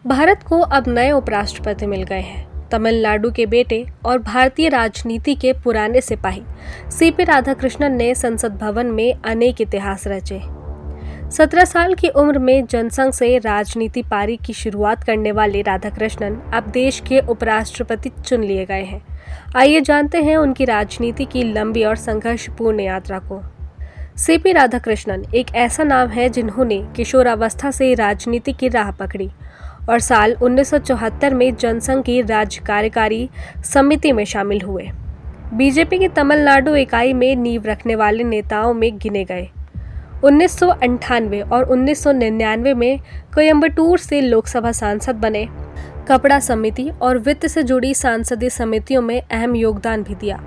भारत को अब नए उपराष्ट्रपति मिल गए हैं। तमिलनाडु के बेटे और भारतीय राजनीति के पुराने सिपाही सीपी राधाकृष्णन ने संसद भवन में अनेक इतिहास रचे। 17 साल की उम्र में जनसंघ से राजनीति पारी की शुरुआत करने वाले राधाकृष्णन अब देश के उपराष्ट्रपति चुन लिए गए हैं। आइए जानते हैं उनकी राजनीति की लंबी और संघर्षपूर्ण यात्रा को। सीपी राधाकृष्णन एक ऐसा नाम है जिन्होंने किशोरावस्था से राजनीति की राह पकड़ी और साल 1974 में जनसंघ की राज्य कार्यकारी समिति में शामिल हुए। बीजेपी की तमिलनाडु इकाई में नींव रखने वाले नेताओं में गिने गए। 1998 और 1999 में कोयम्बटूर से लोकसभा सांसद बने। कपड़ा समिति और वित्त से जुड़ी सांसदीय समितियों में अहम योगदान भी दिया।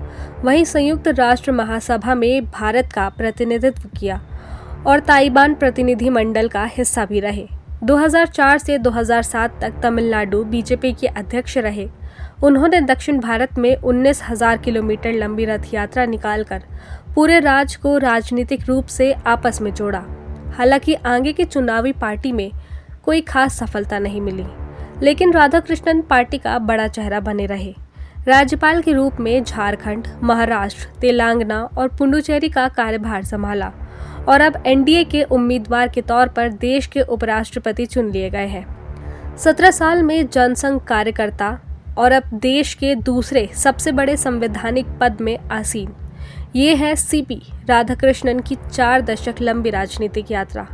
वहीं संयुक्त राष्ट्र महासभा में भारत का प्रतिनिधित्व किया और ताइवान प्रतिनिधि मंडल का हिस्सा भी रहे। 2004 से 2007 तक तमिलनाडु बीजेपी के अध्यक्ष रहे। उन्होंने दक्षिण भारत में 19,000 किलोमीटर लंबी रथ यात्रा निकालकर पूरे राज्य को राजनीतिक रूप से आपस में जोड़ा। हालांकि आगे की चुनावी पार्टी में कोई खास सफलता नहीं मिली, लेकिन राधाकृष्णन पार्टी का बड़ा चेहरा बने रहे। राज्यपाल के रूप में झारखंड, महाराष्ट्र, तेलंगाना और पुडुचेरी का कार्यभार संभाला और अब एनडीए के उम्मीदवार के तौर पर देश के उपराष्ट्रपति चुन लिए गए हैं। 17 साल में जनसंघ कार्यकर्ता और अब देश के दूसरे सबसे बड़े संवैधानिक पद में आसीन। ये है सीपी राधाकृष्णन की 4 दशक लंबी राजनीतिक यात्रा।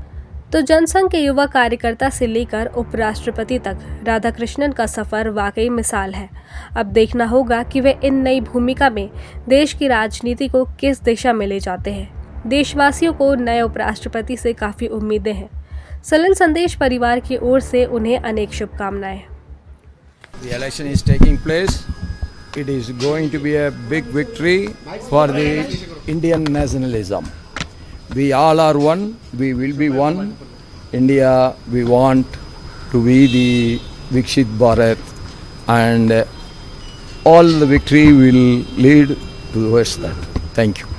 तो जनसंघ के युवा कार्यकर्ता से लेकर उपराष्ट्रपति तक राधाकृष्णन का सफर वाकई मिसाल है। अब देखना होगा कि वे इन नई भूमिका में देश की राजनीति को किस दिशा में ले जाते हैं। देशवासियों को नए उपराष्ट्रपति से काफी उम्मीदें हैं। सलन संदेश परिवार की ओर से उन्हें अनेक शुभकामनाएं। The election is taking place. It is going to be a big victory for the Indian nationalism. We all are one. We will be one. India, we want to be the Viksit Bharat, and all the victory will lead towards that. Thank you.